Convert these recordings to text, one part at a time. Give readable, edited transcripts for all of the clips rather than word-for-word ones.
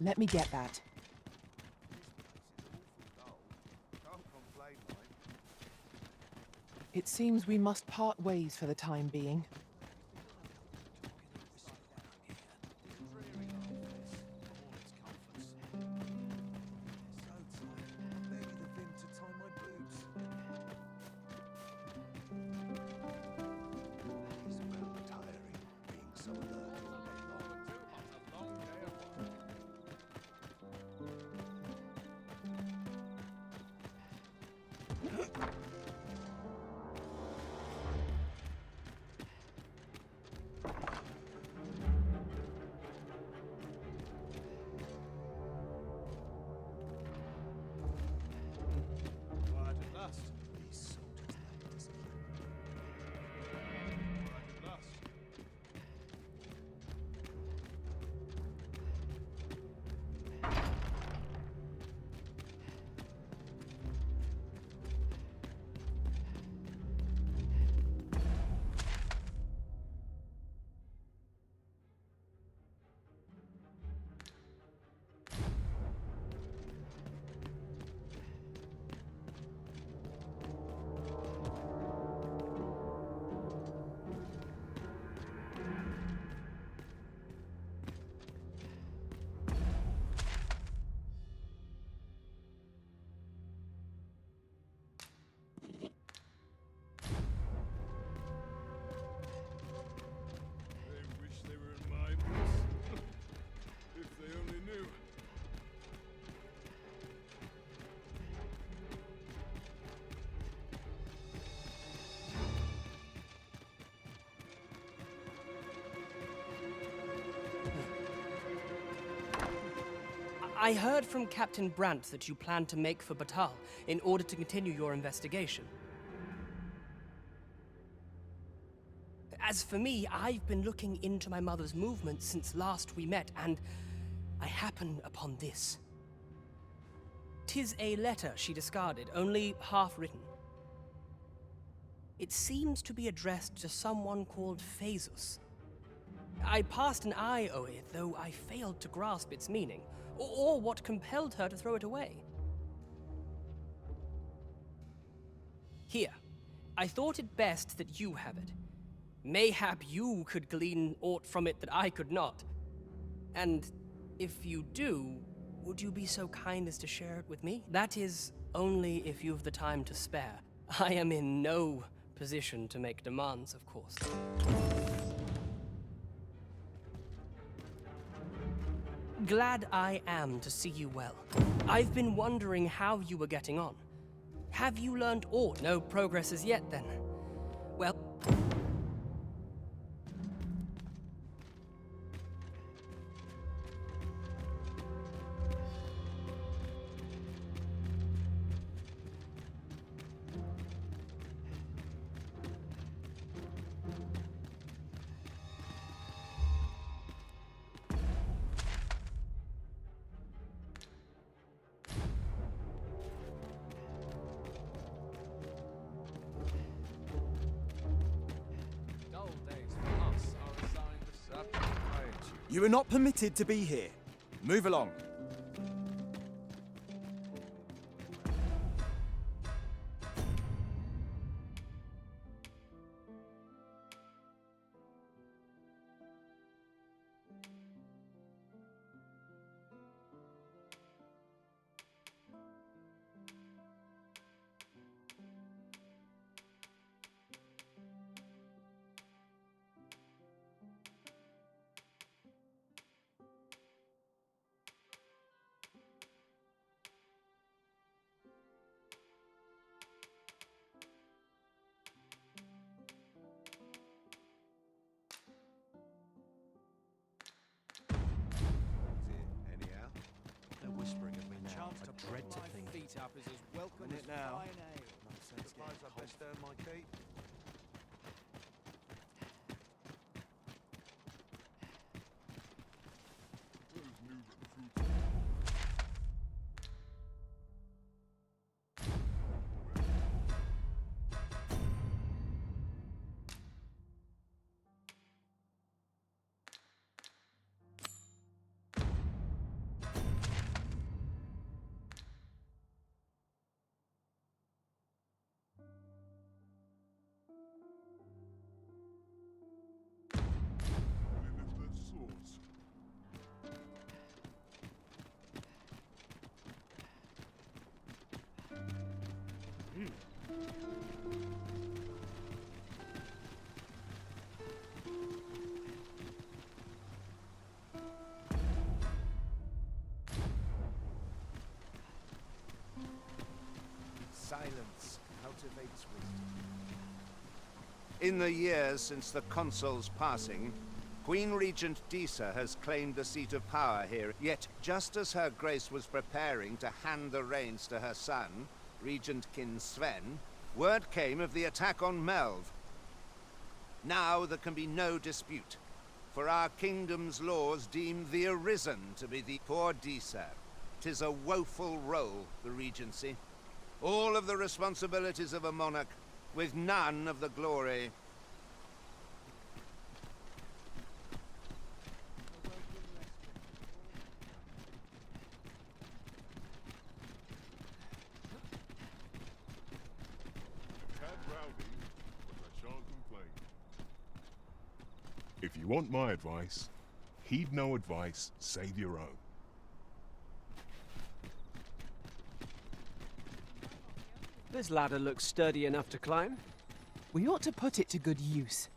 Let me get that. It seems we must part ways for the time being. I heard from Captain Brandt that you plan to make for Batal in order to continue your investigation. As for me, I've been looking into my mother's movements since last we met, and I happened upon this. 'Tis a letter she discarded, only half written. It seems to be addressed to someone called Phaesus. I passed an eye over it, though I failed to grasp its meaning, or what compelled her to throw it away. Here, I thought it best that you have it. Mayhap you could glean aught from it that I could not. And if you do, would you be so kind as to share it with me? That is, only if you've the time to spare. I am in no position to make demands, of course. Glad I am to see you well. I've been wondering how you were getting on. Have you learned aught? No progress as yet, then? Well... You are not permitted to be here. Move along. Whispering of me now. I dread to think. Feet up is as welcome It now. Suppose I best earn my keep. Silence cultivates wisdom. In the years since the consul's passing, Queen Regent Disa has claimed the seat of power here. Yet, just as her grace was preparing to hand the reins to her son, Regent Kin Sven, word came of the attack on Melv. Now there can be no dispute, for our kingdom's laws deem the Arisen to be the poor Disa. 'Tis a woeful role, the Regency. All of the responsibilities of a monarch, with none of the glory. Tad rowdy, but I shan't complain. If you want my advice, heed no advice, save your own. This ladder looks sturdy enough to climb. We ought to put it to good use.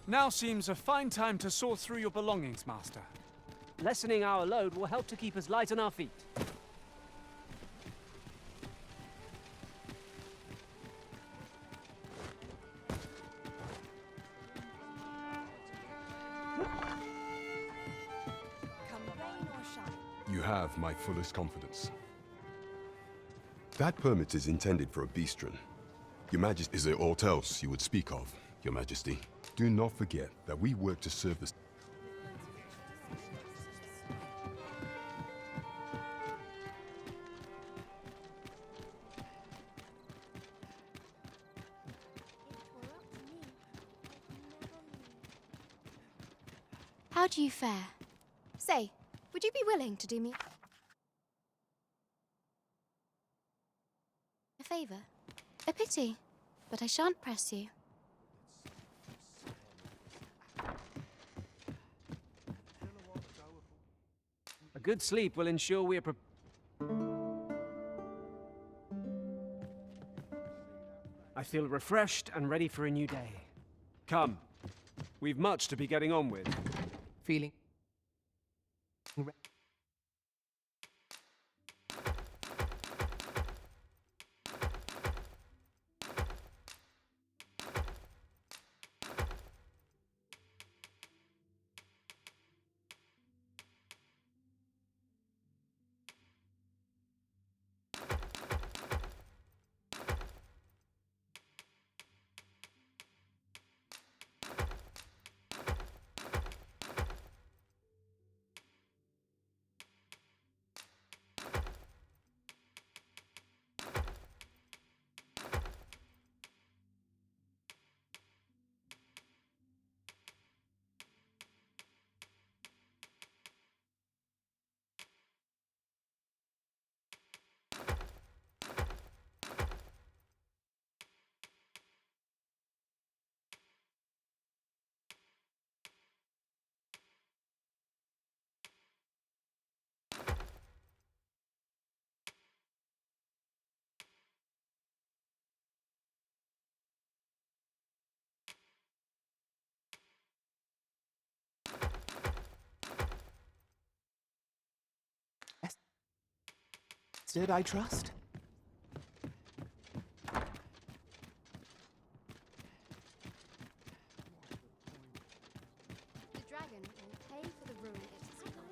Now seems a fine time to sort through your belongings, Master. Lessening our load will help to keep us light on our feet. You have my fullest confidence. That permit is intended for a bistron. Your Majesty, is there aught else you would speak of, Your Majesty? Do not forget that we work to serve the... How do you fare? Say, would you be willing to do me a favour? A pity, but I shan't press you. A good sleep will ensure we are I feel refreshed and ready for a new day. Come. We've much to be getting on with. Feeling did I trust? The dragon will pay for the ruin it has caused.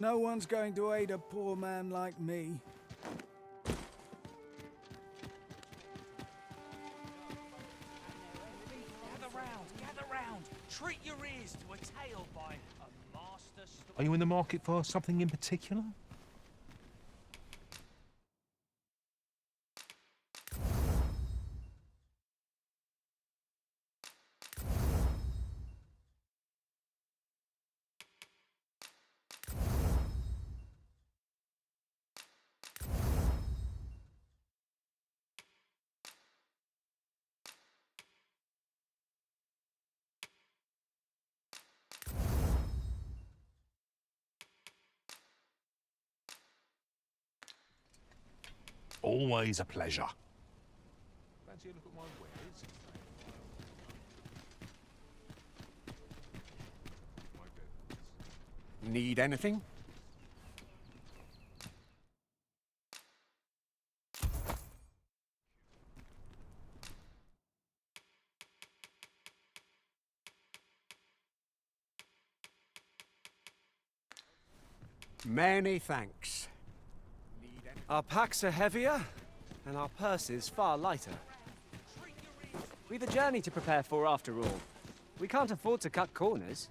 No one's going to aid a poor man like me. Gather round! Treat your ears to a tale by a master... Are you in the market for something in particular? always a pleasure. Fancy a look at my wares? My bed. Need anything? Many thanks. Our packs are heavier, and our purses far lighter. We've a journey to prepare for after all. We can't afford to cut corners.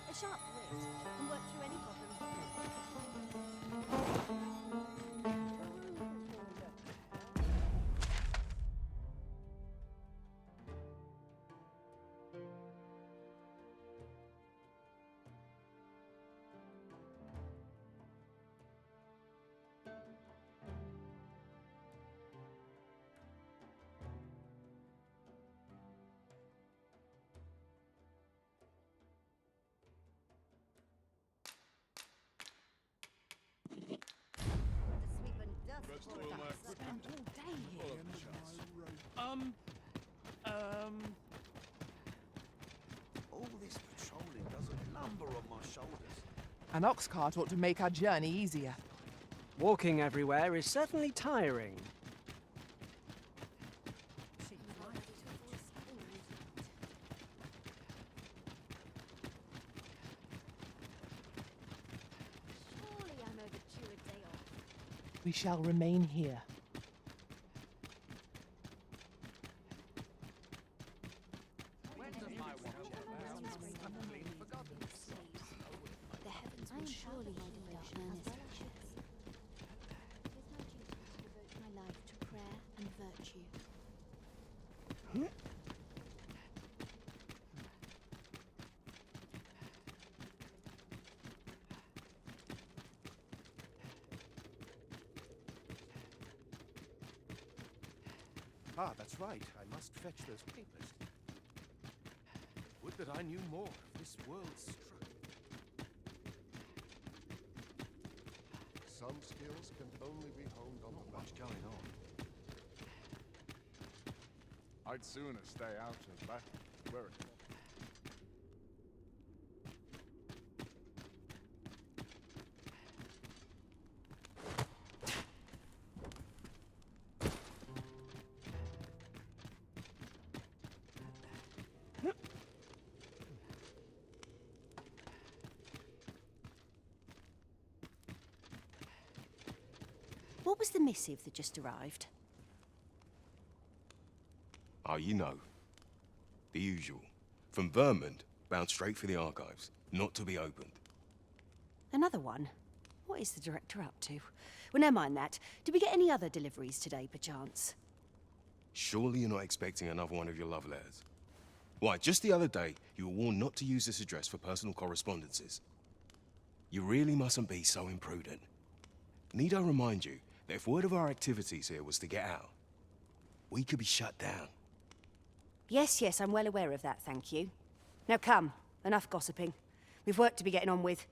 A sharp wit can work through any All this patrolling does a number on my shoulders. An ox cart ought to make our journey easier. Walking everywhere is certainly tiring. Surely I'm overdue a day off. We shall remain here. The heavens will surely be devotion earnestly. Devote my life to prayer and virtue. Ah, that's right. I must fetch those papers. Would that I knew more of this world's struggle. Some skills can only be honed on the much going on. I'd sooner stay out of battle. Where it what was the missive that just arrived? Oh, you know. The usual. From Vermont, bound straight for the archives. Not to be opened. Another one? What is the director up to? Well, never mind that. Did we get any other deliveries today, perchance? Surely you're not expecting another one of your love letters? Why, just the other day, you were warned not to use this address for personal correspondences. You really mustn't be so imprudent. Need I remind you that if word of our activities here was to get out, we could be shut down. Yes, yes, I'm well aware of that, thank you. Now come, enough gossiping. We've work to be getting on with.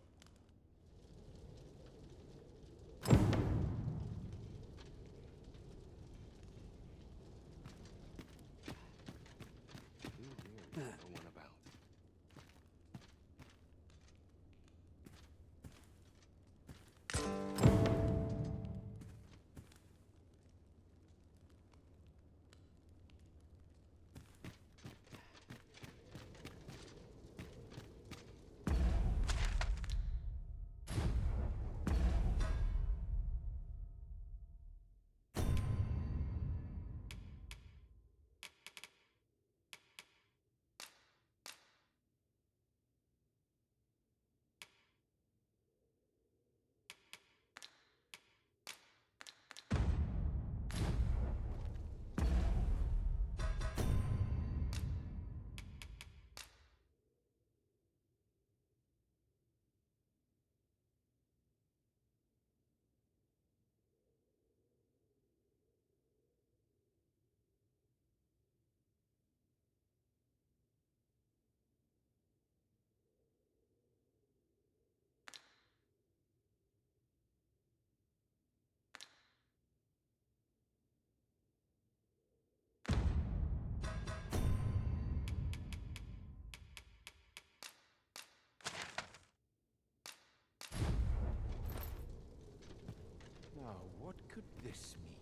Now, what could this mean?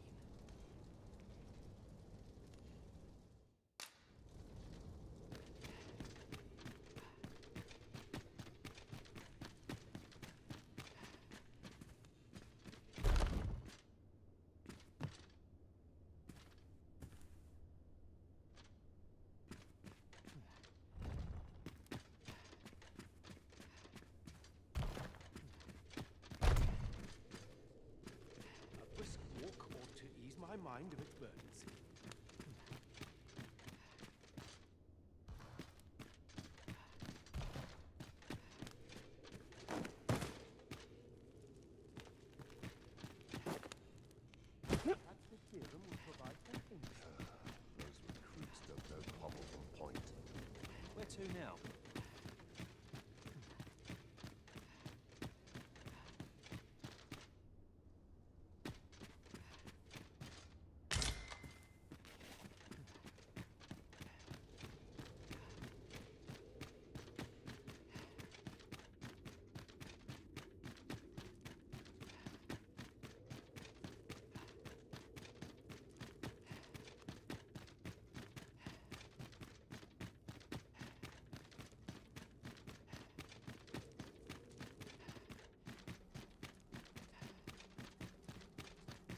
My mind of its burdens. Perhaps the theorem will provide something. Those recruits don't know pommel from point. Where to now?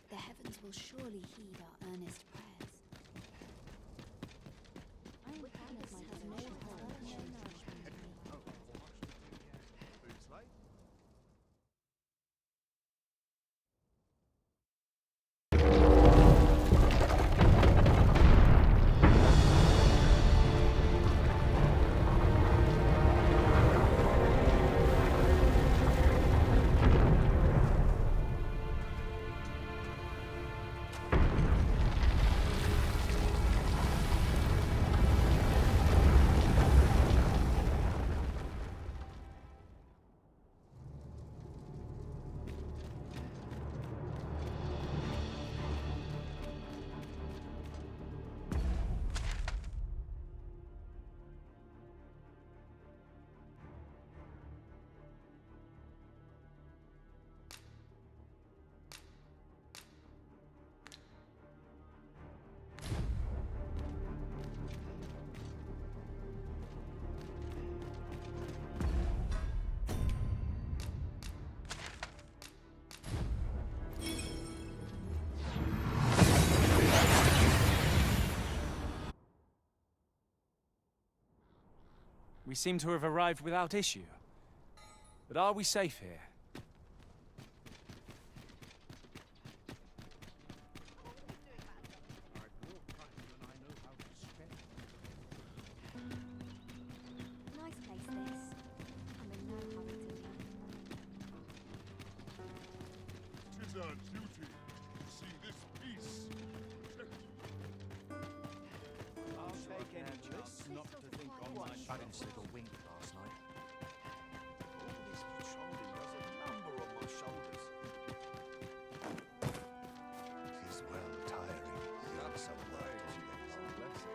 The heavens will surely heed our earnest prayers. We seem to have arrived without issue. But are we safe here? Nice place, this. I'm in no hurry to leave. Tis our duty to see this peace protected. I'll take any chance not to think on my balance little wink last night. All this patrolling does a number on my shoulders. Tis well tiring. That's a word to get long lesson.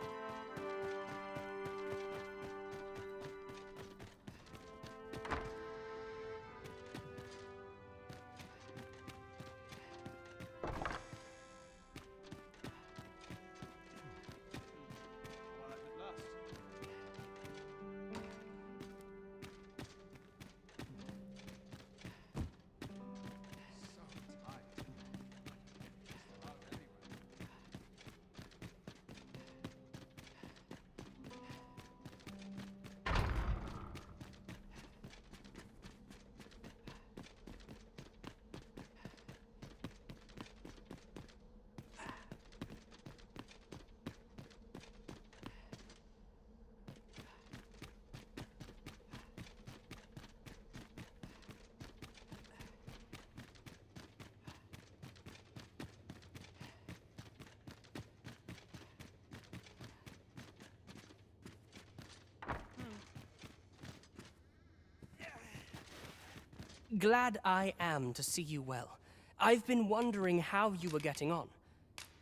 Glad I am to see you well. I've been wondering how you were getting on.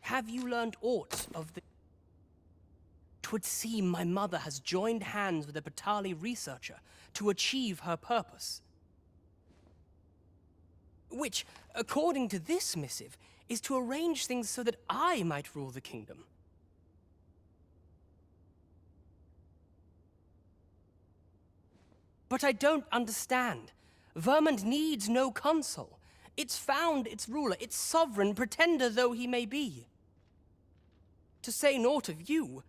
Have you learned aught of the... 'Twould seem my mother has joined hands with a Patali researcher to achieve her purpose. Which, according to this missive, is to arrange things so that I might rule the kingdom. But I don't understand. Vermont needs no consul. It's found its ruler, its sovereign, pretender though he may be. To say naught of you.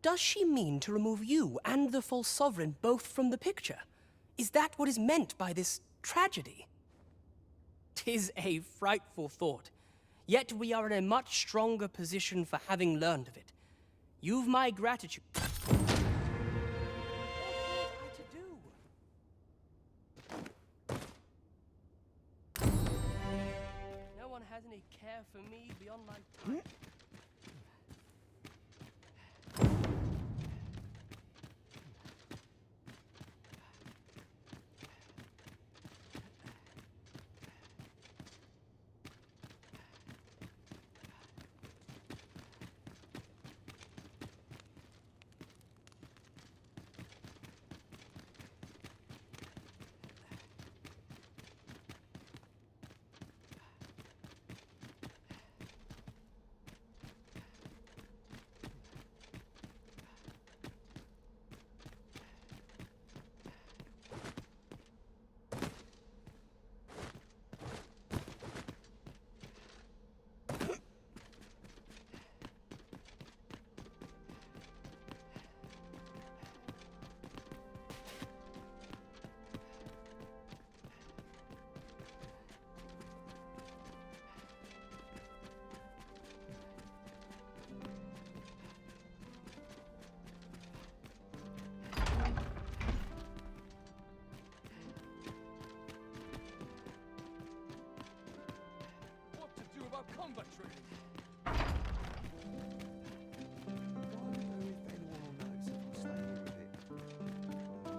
Does she mean to remove you and the false sovereign both from the picture? Is that what is meant by this tragedy? 'Tis a frightful thought, yet we are in a much stronger position for having learned of it. You've my gratitude. No one has any care for me beyond my time. Combat training.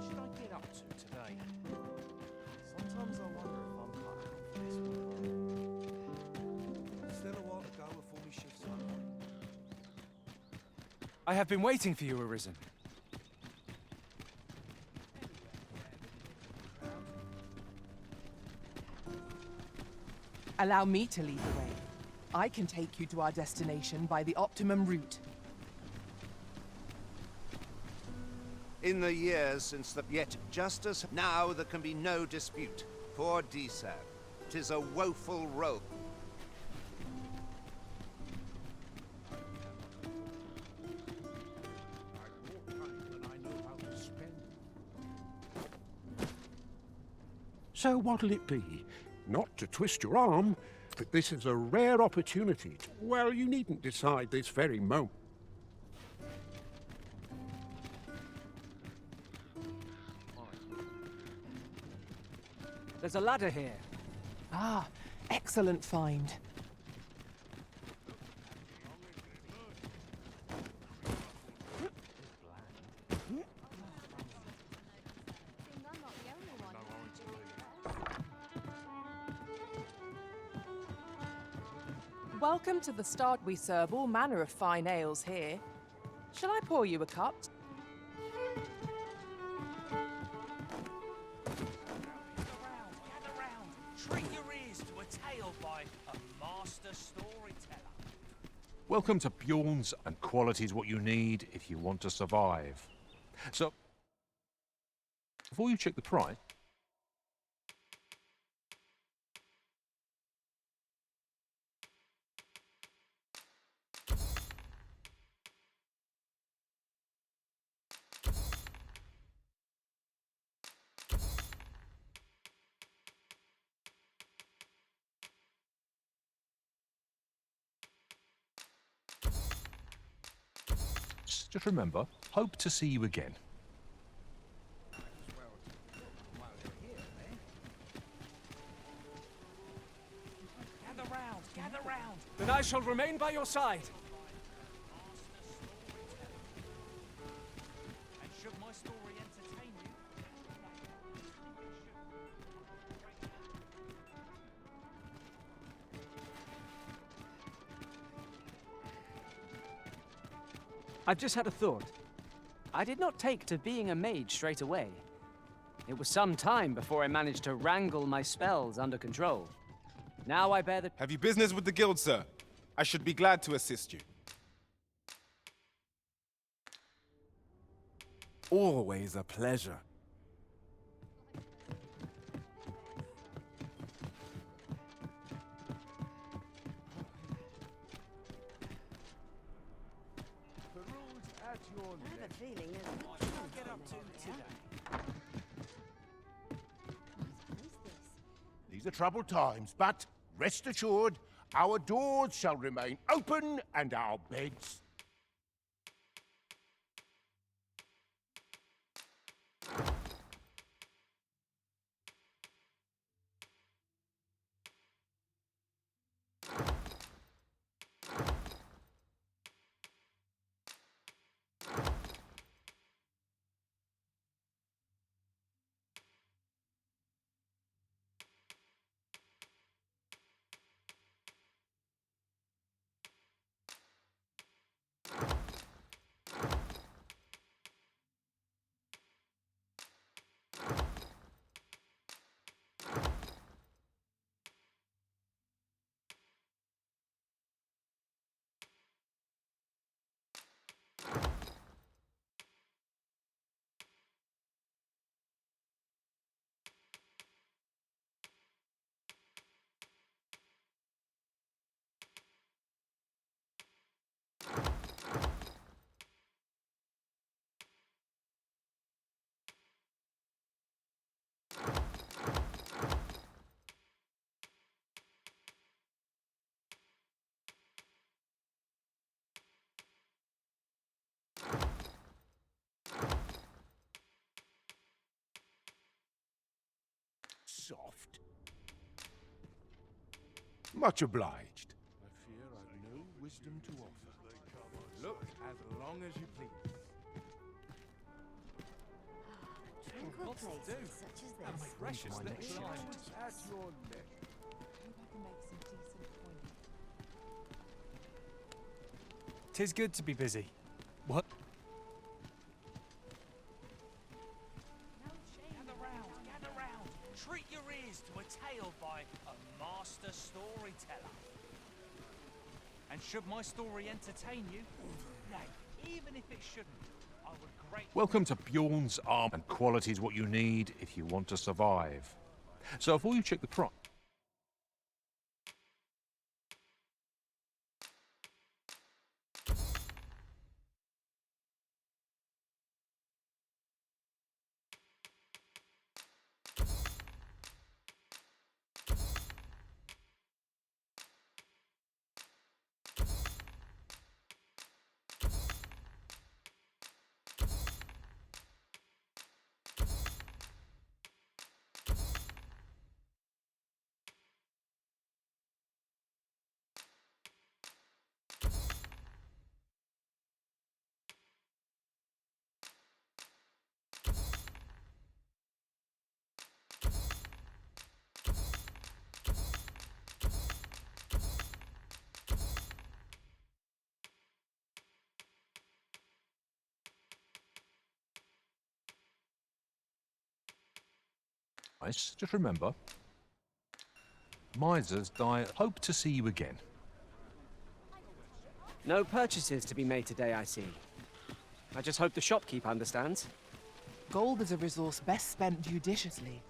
Should I get up to today? Sometimes I wonder if I'm cut out for this one. Still a while to go before my shift's over. I have been waiting for you, Arisen. Allow me to lead the way. I can take you to our destination by the optimum route. In the years since the... Yet just as now there can be no dispute. Poor Deser. 'Tis a woeful rogue. So what'll it be? Not to twist your arm, but this is a rare opportunity. Well, you needn't decide this very moment. There's a ladder here. Ah, excellent find. Welcome to the start. We serve all manner of fine ales here. Shall I pour you a cup? Gather round. Treat your ears to a tale by a master storyteller. Welcome to Bjorn's, and quality is what you need if you want to survive. So, before you check the price, just remember, hope to see you again. Gather round. Then I shall remain by your side. And should my story entertain you, I've just had a thought. I did not take to being a mage straight away. It was some time before I managed to wrangle my spells under control. Now I bear the... Have you business with the guild, sir? I should be glad to assist you. Always a pleasure. I have a feeling there's what should I get up to today? These are troubled times, but rest assured, our doors shall remain open and our beds... Soft. Much obliged. I fear I've no wisdom to offer. Look as long as you please. tranquil places such as this. Precious little line. At your neck. Tis good to be busy. What? Gather round. Treat your ears to a tale by a master storyteller. And should my story entertain you, nay, even if it shouldn't, I would greatly... Welcome to Bjorn's Arm, and quality is what you need if you want to survive. So before you check the price, nice. Just remember, misers die. Hope to see you again. No purchases to be made today, I see. I just hope the shopkeep understands. Gold is a resource best spent judiciously.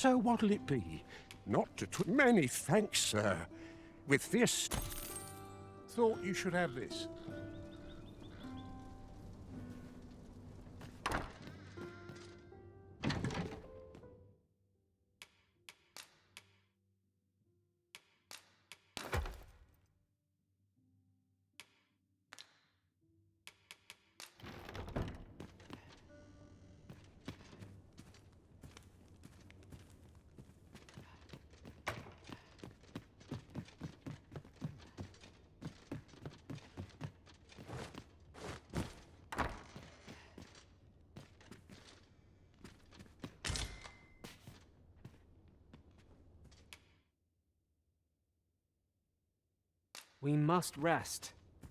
So what'll it be? Not to many thanks, sir. With this... Thought you should have this. We must rest.